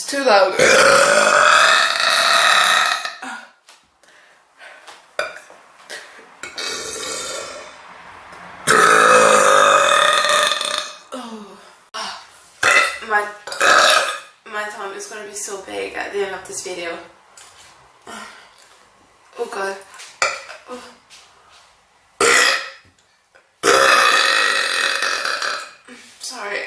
too loud. My tongue is gonna be so big at the end of this video. Oh god. Oh. Sorry.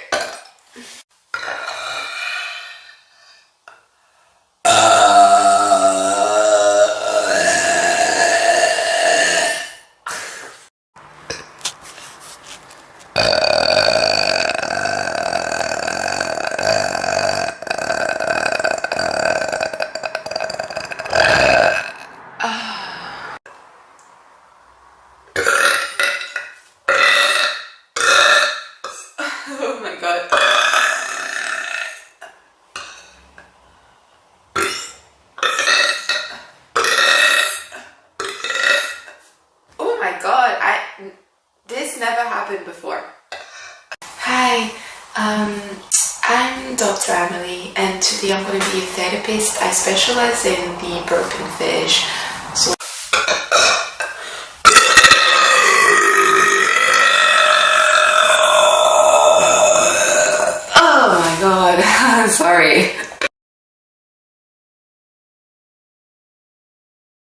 Oh my god. Oh my god, this never happened before. Hi, I'm Dr. Emily, and today I'm going to be a therapist. I specialize in the burping fish. So oh my god, sorry.